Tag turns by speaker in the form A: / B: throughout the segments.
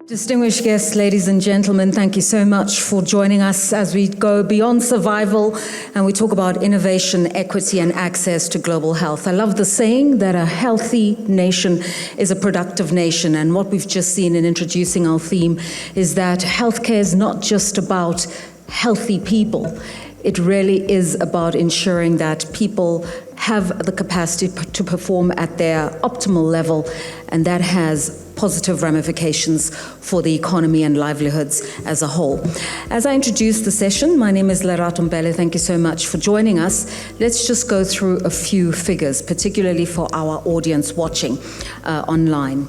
A: Distinguished guests, ladies and gentlemen, thank you so much for joining us as we go beyond survival and we talk about innovation, equity, and access to global health. I love the saying that a healthy nation is a productive nation, and what we've just seen in introducing our theme is that healthcare is not just about healthy people. It really is about ensuring that people have the capacity to perform at their optimal level, and that has positive ramifications for the economy and livelihoods as a whole. As I introduce the session, my name is Lerato Mbele. Thank you so much for joining us. Let's just go through a few figures, particularly for our audience watching online.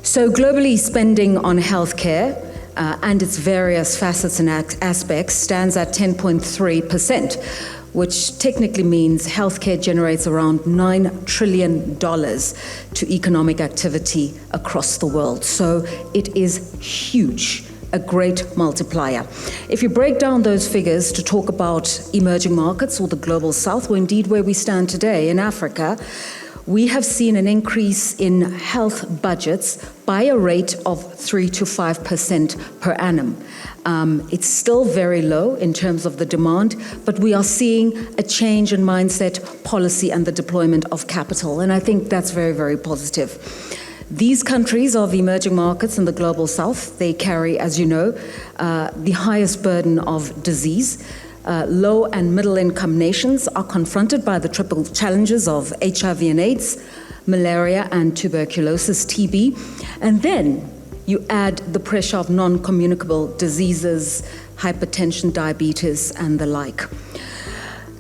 A: So globally, spending on healthcare and its various facets and aspects stands at 10.3%, which technically means healthcare generates around $9 trillion to economic activity across the world. So it is huge, a great multiplier. If you break down those figures to talk about emerging markets or the global south, or indeed where we stand today in Africa, we have seen an increase in health budgets by a rate of 3 to 5% per annum. It's still very low in terms of the demand, but we are seeing a change in mindset, policy, and the deployment of capital, and I think that's very, very positive. These countries of emerging markets in the global south, they carry, as you know, the highest burden of disease. Low and middle income nations are confronted by the triple challenges of HIV and AIDS, malaria and tuberculosis, TB, and then you add the pressure of non-communicable diseases, hypertension, diabetes, and the like.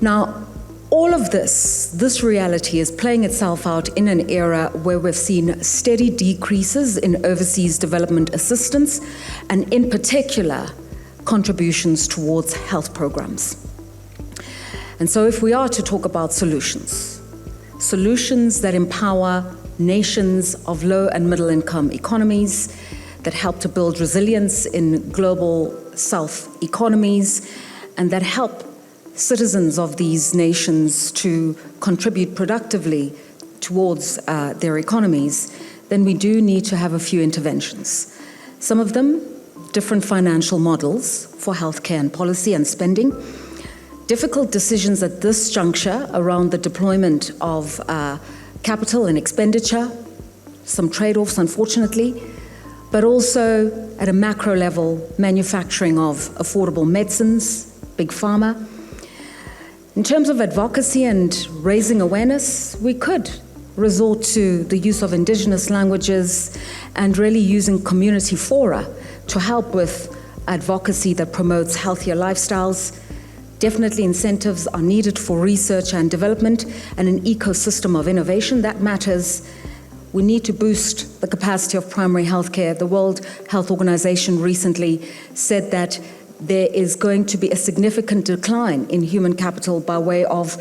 A: Now, all of this reality is playing itself out in an era where we've seen steady decreases in overseas development assistance, and in particular, contributions towards health programs. And so if we are to talk about solutions that empower nations of low and middle income economies, that help to build resilience in global south economies, and that help citizens of these nations to contribute productively towards their economies, then we do need to have a few interventions. Some of them, different financial models for healthcare and policy and spending, difficult decisions at this juncture around the deployment of capital and expenditure, some trade-offs, unfortunately, but also at a macro level, manufacturing of affordable medicines, big pharma. In terms of advocacy and raising awareness, we could resort to the use of indigenous languages and really using community fora to help with advocacy that promotes healthier lifestyles. Definitely incentives are needed for research and development and an ecosystem of innovation that matters. We need to boost the capacity of primary healthcare. The World Health Organization recently said that there is going to be a significant decline in human capital by way of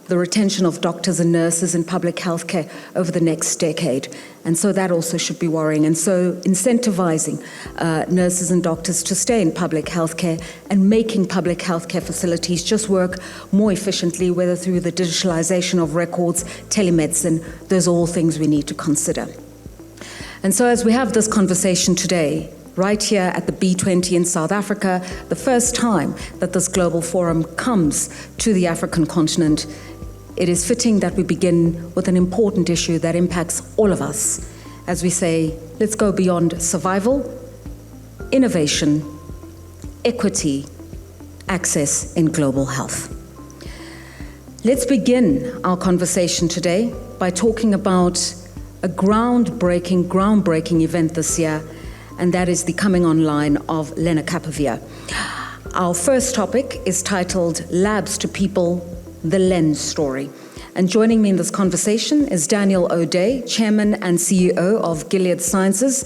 A: the retention of doctors and nurses in public healthcare over the next decade. And so that also should be worrying. And so incentivizing nurses and doctors to stay in public healthcare and making public healthcare facilities just work more efficiently, whether through the digitalization of records, telemedicine, those are all things we need to consider. And so as we have this conversation today, right here at the B20 in South Africa, the first time that this global forum comes to the African continent, it is fitting that we begin with an important issue that impacts all of us. As we say, let's go beyond survival, innovation, equity, access in global health. Let's begin our conversation today by talking about a groundbreaking event this year, and that is the coming online of lenacapavir. Our first topic is titled Labs to People, the Lens Story. And joining me in this conversation is Daniel O'Day, Chairman and CEO of Gilead Sciences.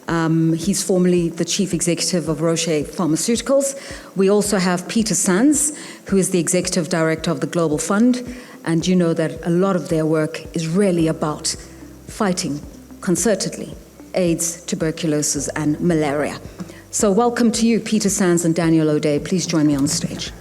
A: He's formerly the Chief Executive of Roche Pharmaceuticals. We also have Peter Sands, who is the Executive Director of the Global Fund. And you know that a lot of their work is really about fighting concertedly AIDS, tuberculosis, and malaria. So welcome to you, Peter Sands and Daniel O'Day. Please join me on stage.